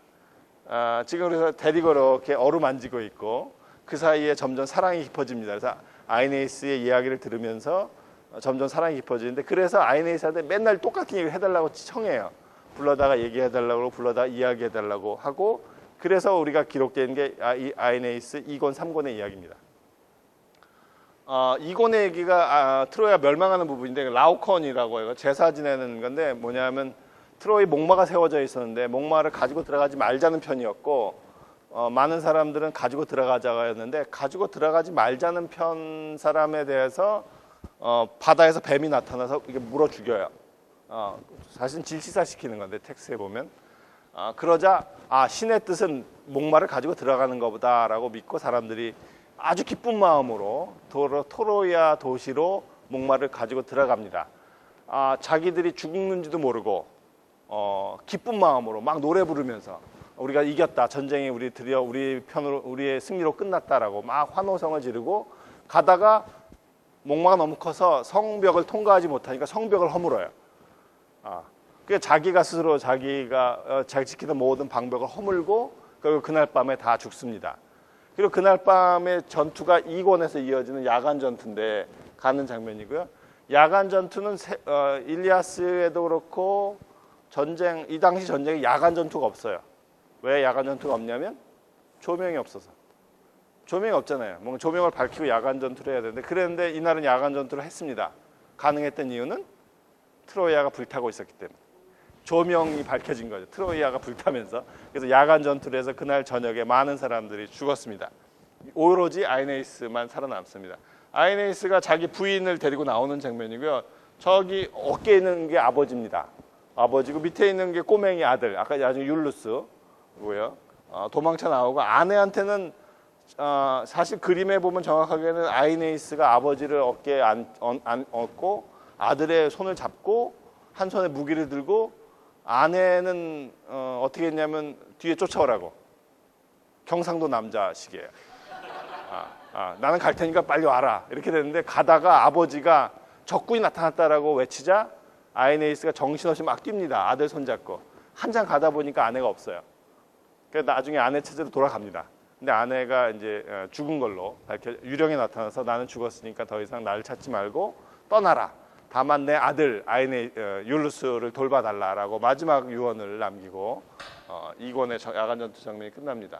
지금 그래서 데리고 이렇게 어루만지고 있고, 그 사이에 점점 사랑이 깊어집니다. 그래서 아이네이스의 이야기를 들으면서 점점 사랑이 깊어지는데, 그래서 아이네이스한테 맨날 똑같은 얘기를 해달라고 청해요. 불러다가 얘기해달라고 불러다가 이야기해달라고 하고 그래서 우리가 기록된 게 이 아에네이스 2권 3권의 이야기입니다. 2권의 얘기가 트로이가 멸망하는 부분인데 라오콘이라고 해요. 제사 지내는 건데 뭐냐면 트로이 목마가 세워져 있었는데 목마를 가지고 들어가지 말자는 편이었고 많은 사람들은 가지고 들어가자였는데 가지고 들어가지 말자는 편 사람에 대해서 바다에서 뱀이 나타나서 이게 물어 죽여요. 사실 질시사시키는 건데 텍스트에 보면 그러자 신의 뜻은 목마를 가지고 들어가는 것보다라고 믿고 사람들이 아주 기쁜 마음으로 토로야 도시로 목마를 가지고 들어갑니다. 자기들이 죽는지도 모르고 기쁜 마음으로 막 노래 부르면서 우리가 이겼다, 전쟁이 드디어 우리 편으로 우리의 승리로 끝났다라고 막 환호성을 지르고 가다가 목마가 너무 커서 성벽을 통과하지 못하니까 성벽을 허물어요. 그러니까 자기가 스스로 자기가 지키던 모든 방벽을 허물고 그리고 그날 밤에 다 죽습니다. 그리고 그날 밤에 전투가 2권에서 이어지는 야간 전투인데 가는 장면이고요. 야간 전투는 일리아스에도 그렇고 이 당시 전쟁에 야간 전투가 없어요. 왜 야간 전투가 없냐면 조명이 없어서. 조명이 없잖아요. 뭔가 조명을 밝히고 야간 전투를 해야 되는데 그랬는데 이날은 야간 전투를 했습니다. 가능했던 이유는 트로이아가 불타고 있었기 때문에. 조명이 밝혀진 거죠. 트로이아가 불타면서. 그래서 야간 전투를 해서 그날 저녁에 많은 사람들이 죽었습니다. 오로지 아에네이스만 살아남습니다. 아에네이스가 자기 부인을 데리고 나오는 장면이고요. 저기 어깨에 있는 게 아버지입니다. 아버지고 밑에 있는 게 꼬맹이 아들. 아까 나중에 율루스고요. 도망쳐 나오고 아내한테는 사실 그림에 보면 정확하게는 아에네이스가 아버지를 어깨에 얹고 아들의 손을 잡고 한 손에 무기를 들고 아내는 어떻게 했냐면 뒤에 쫓아오라고. 경상도 남자식이에요. 나는 갈 테니까 빨리 와라. 이렇게 됐는데 가다가 아버지가 적군이 나타났다라고 외치자 아에네이스가 정신없이 막 뜁니다. 아들 손잡고. 한참 가다 보니까 아내가 없어요. 그래서 나중에 아내 체제로 돌아갑니다. 근데 아내가 이제 죽은 걸로 유령이 나타나서 나는 죽었으니까 더 이상 나를 찾지 말고 떠나라. 다만 내 아들 율루스를 돌봐달라라고 마지막 유언을 남기고 2권의 야간 전투 장면이 끝납니다.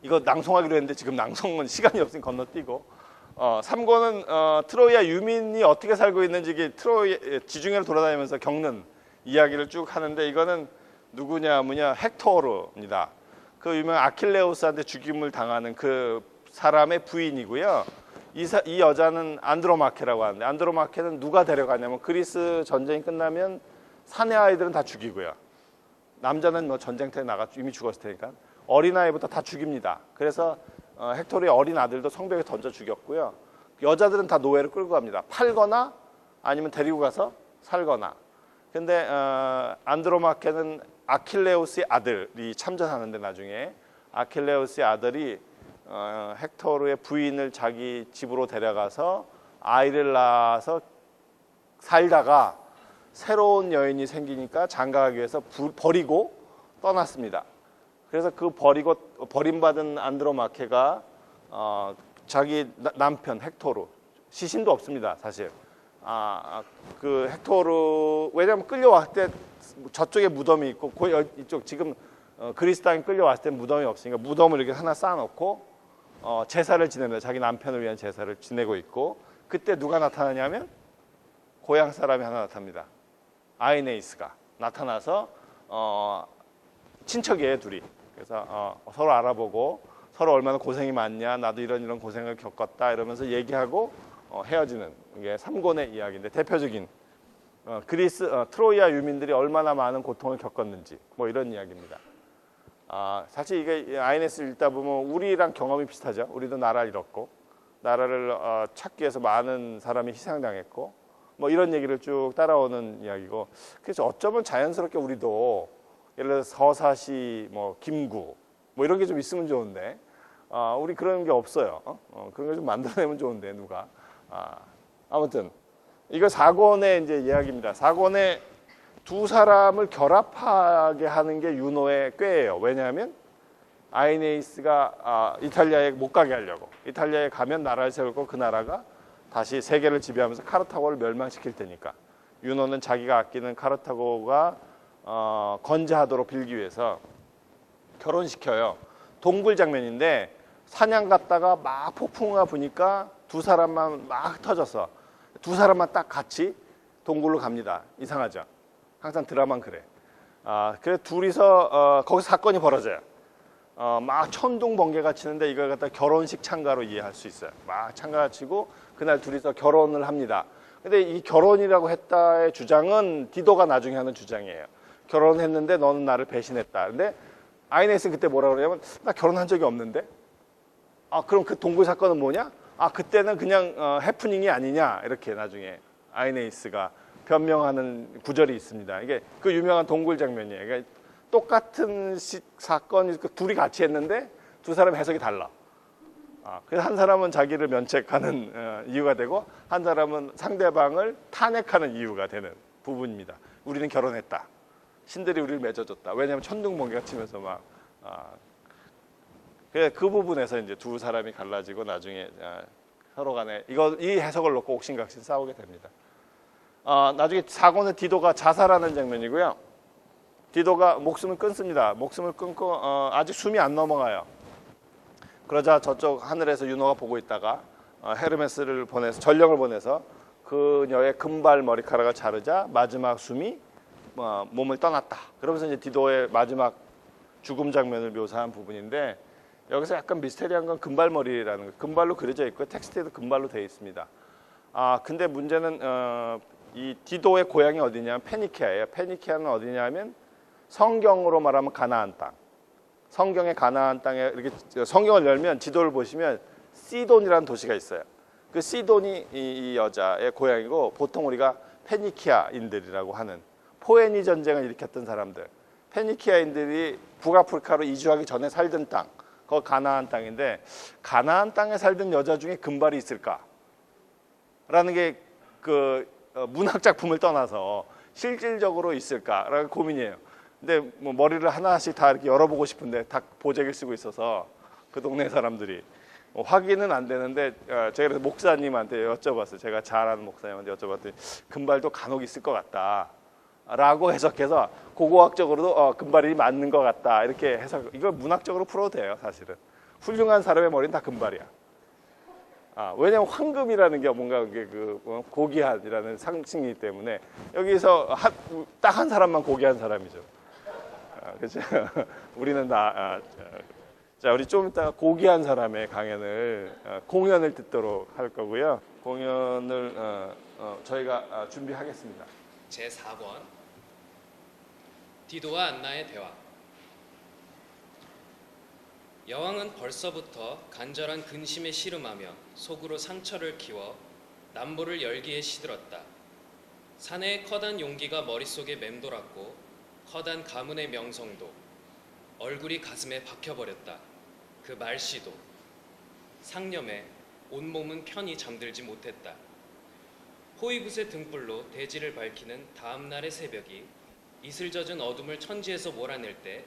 이거 낭송하기로 했는데 지금 낭송은 시간이 없으니 건너뛰고 3권은 트로이아 유민이 어떻게 살고 있는지 지중해를 돌아다니면서 겪는 이야기를 쭉 하는데 이거는 누구냐 헥토르입니다. 그 유명한 아킬레우스한테 죽임을 당하는 그 사람의 부인이고요. 이 여자는 안드로마케라고 하는데 안드로마케는 누가 데려가냐면 그리스 전쟁이 끝나면 사내 아이들은 다 죽이고요. 남자는 뭐 전쟁터에 나가 이미 죽었을 테니까 어린아이부터 다 죽입니다. 그래서 헥토르의 어린 아들도 성벽에 던져 죽였고요. 여자들은 다 노예로 끌고 갑니다. 팔거나 아니면 데리고 가서 살거나. 근데 안드로마케는 아킬레우스의 아들이 참전하는데 나중에 아킬레우스의 아들이 헥토르의 부인을 자기 집으로 데려가서 아이를 낳아서 살다가 새로운 여인이 생기니까 장가가기 위해서 버리고 떠났습니다. 그래서 그 버림받은 안드로마케가 자기 남편 헥토르 시신도 없습니다 사실. 그 헥토르 왜냐하면 끌려왔을 때 저쪽에 무덤이 있고 이쪽 지금 그리스 땅에 끌려왔을 때 무덤이 없으니까 무덤을 이렇게 하나 쌓아놓고 제사를 지냅니다. 자기 남편을 위한 제사를 지내고 있고 그때 누가 나타나냐면 고향 사람이 하나 나타납니다. 아에네이스가 나타나서 친척이에요 둘이. 그래서 서로 알아보고 서로 얼마나 고생이 많냐 나도 이런 고생을 겪었다 이러면서 얘기하고 헤어지는 게 3권의 이야기인데 대표적인 트로이아 유민들이 얼마나 많은 고통을 겪었는지 뭐 이런 이야기입니다. 사실 이게 아에네이스 읽다 보면 우리랑 경험이 비슷하죠. 우리도 나라를 잃었고 나라를 찾기 위해서 많은 사람이 희생당했고 뭐 이런 얘기를 쭉 따라오는 이야기고 그래서 어쩌면 자연스럽게 우리도 예를 들어서 서사시, 뭐 김구 뭐 이런 게 좀 있으면 좋은데 우리 그런 게 없어요. 그런 걸 좀 만들어내면 좋은데 누가 아무튼 이거 4권의 이제 이야기입니다. 4권에 두 사람을 결합하게 하는 게 윤호의 꾀예요. 왜냐하면 아에네이스가 이탈리아에 못 가게 하려고. 이탈리아에 가면 나라를 세우고 그 나라가 다시 세계를 지배하면서 카르타고를 멸망시킬 테니까. 윤호는 자기가 아끼는 카르타고가 건재하도록 빌기 위해서 결혼시켜요. 동굴 장면인데 사냥 갔다가 막 폭풍우가 부니까 두 사람만 막 터졌어. 두 사람만 딱 같이 동굴로 갑니다. 이상하죠? 항상 드라마는 그래. 그래 둘이서 거기서 사건이 벌어져요. 막 천둥 번개가 치는데 이걸 갖다 결혼식 참가로 이해할 수 있어요. 막 참가가 치고 그날 둘이서 결혼을 합니다. 근데 이 결혼이라고 했다의 주장은 디도가 나중에 하는 주장이에요. 결혼했는데 너는 나를 배신했다. 근데 아이네스는 그때 뭐라 그러냐면 나 결혼한 적이 없는데? 그럼 그 동굴 사건은 뭐냐? 그때는 그냥 해프닝이 아니냐? 이렇게 나중에 아이네이스가 변명하는 구절이 있습니다. 이게 그 유명한 동굴 장면이에요. 그러니까 똑같은 사건이 둘이 같이 했는데 두 사람의 해석이 달라. 그래서 한 사람은 자기를 면책하는 이유가 되고 한 사람은 상대방을 탄핵하는 이유가 되는 부분입니다. 우리는 결혼했다. 신들이 우리를 맺어줬다. 왜냐하면 천둥 번개가 치면서 막 그 부분에서 이제 두 사람이 갈라지고 나중에 서로 간에 이 해석을 놓고 옥신각신 싸우게 됩니다. 나중에 사고는 디도가 자살하는 장면이고요. 디도가 목숨을 끊습니다. 목숨을 끊고 아직 숨이 안 넘어가요. 그러자 저쪽 하늘에서 유노가 보고 있다가 헤르메스를 보내서 전령을 보내서 그녀의 금발 머리카락을 자르자 마지막 숨이 몸을 떠났다. 그러면서 이제 디도의 마지막 죽음 장면을 묘사한 부분인데 여기서 약간 미스테리한 건 금발머리라는 거. 금발로 그려져 있고 텍스트에도 금발로 되어 있습니다. 근데 문제는 이 디도의 고향이 어디냐면 페니키아예요. 페니키아는 어디냐면 성경으로 말하면 가나안 땅. 성경의 가나안 땅에 이렇게 성경을 열면 지도를 보시면 시돈이라는 도시가 있어요. 그 시돈이 이 여자의 고향이고 보통 우리가 페니키아인들이라고 하는 포에니 전쟁을 일으켰던 사람들. 페니키아인들이 북아프리카로 이주하기 전에 살던 땅. 그 가나안 땅인데 가나안 땅에 살던 여자 중에 금발이 있을까? 라는 게 그 문학 작품을 떠나서 실질적으로 있을까라는 고민이에요. 근데 뭐 머리를 하나씩 다 이렇게 열어보고 싶은데 다 보재기를 쓰고 있어서 그 동네 사람들이 확인은 안 되는데 제가 목사님한테 여쭤봤어요. 제가 잘 아는 목사님한테 여쭤봤더니 금발도 간혹 있을 것 같다. 라고 해석해서 고고학적으로도 금발이 맞는 것 같다. 이렇게 해석. 이걸 문학적으로 풀어도 돼요. 사실은. 훌륭한 사람의 머리는 다 금발이야. 왜냐하면 황금이라는 게 뭔가 고귀한이라는 상징이기 때문에 여기서 딱 한 사람만 고귀한 사람이죠. 그렇죠? 우리는 다 자, 우리 좀 이따 고귀한 사람의 강연을 공연을 듣도록 할 거고요. 공연을 저희가 준비하겠습니다. 제4권 디도와 안나의 대화. 여왕은 벌써부터 간절한 근심에 씨름하며 속으로 상처를 키워 남보를 열기에 시들었다. 사내의 커다란 용기가 머릿속에 맴돌았고 커다란 가문의 명성도 얼굴이 가슴에 박혀버렸다. 그 말씨도 상념에 온몸은 편히 잠들지 못했다. 호위굿의 등불로 대지를 밝히는 다음 날의 새벽이 이슬 젖은 어둠을 천지에서 몰아낼 때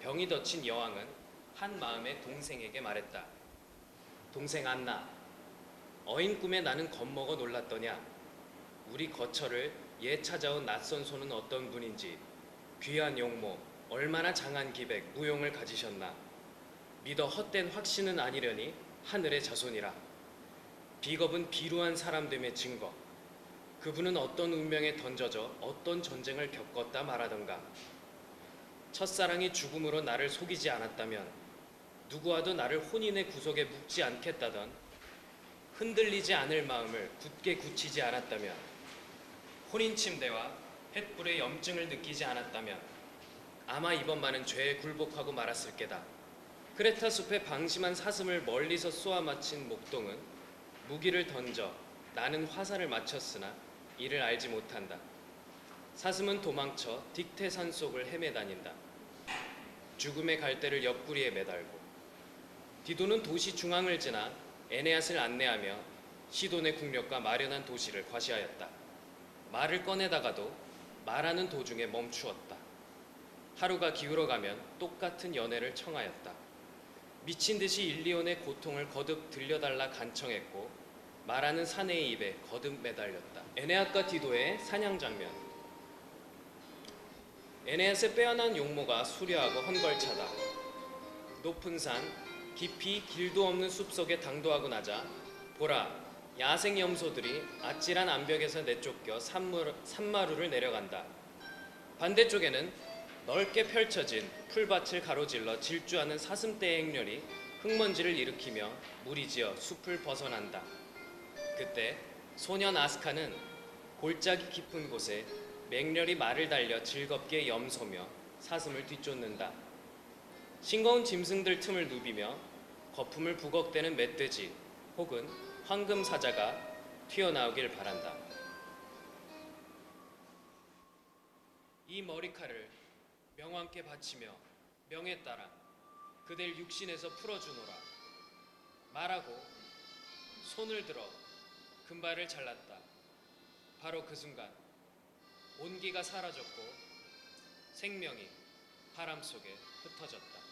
병이 덮친 여왕은 한 마음의 동생에게 말했다. 동생 안나, 어인 꿈에 나는 겁먹어 놀랐더냐. 우리 거처를 옛 찾아온 낯선 소는 어떤 분인지, 귀한 용모, 얼마나 장한 기백, 무용을 가지셨나. 믿어 헛된 확신은 아니려니 하늘의 자손이라. 비겁은 비루한 사람됨의 증거. 그분은 어떤 운명에 던져져 어떤 전쟁을 겪었다 말하던가. 첫사랑이 죽음으로 나를 속이지 않았다면, 누구와도 나를 혼인의 구속에 묶지 않겠다던, 흔들리지 않을 마음을 굳게 굳히지 않았다면, 혼인 침대와 횃불의 염증을 느끼지 않았다면 아마 이번만은 죄에 굴복하고 말았을 게다. 크레타 숲의 방심한 사슴을 멀리서 쏘아 맞힌 목동은 무기를 던져 나는 화살을 맞췄으나 이를 알지 못한다. 사슴은 도망쳐 딕테산 속을 헤매다닌다. 죽음의 갈대를 옆구리에 매달고. 디도는 도시 중앙을 지나 에네앗을 안내하며 시돈의 국력과 마련한 도시를 과시하였다. 말을 꺼내다가도 말하는 도중에 멈추었다. 하루가 기울어가면 똑같은 연애를 청하였다. 미친 듯이 일리온의 고통을 거듭 들려달라 간청했고 말하는 사내의 입에 거듭 매달렸다. 에네앗과 디도의 사냥 장면. 에네앗의 빼어난 용모가 수려하고 헝걸차다. 높은 산, 깊이 길도 없는 숲속에 당도하고 나자 보라, 야생 염소들이 아찔한 암벽에서 내쫓겨 산마루를 내려간다. 반대쪽에는 넓게 펼쳐진 풀밭을 가로질러 질주하는 사슴떼의 행렬이 흙먼지를 일으키며 무리지어 숲을 벗어난다. 그때 소년 아스카는 골짜기 깊은 곳에 맹렬히 말을 달려 즐겁게 염소며 사슴을 뒤쫓는다. 싱거운 짐승들 틈을 누비며 거품을 부걱대는 멧돼지 혹은 황금 사자가 튀어나오길 바란다. 이 머리칼을 명왕께 바치며 명에 따라 그댈 육신에서 풀어주노라 말하고 손을 들어 금발을 잘랐다. 바로 그 순간 온기가 사라졌고 생명이 바람 속에 흩어졌다.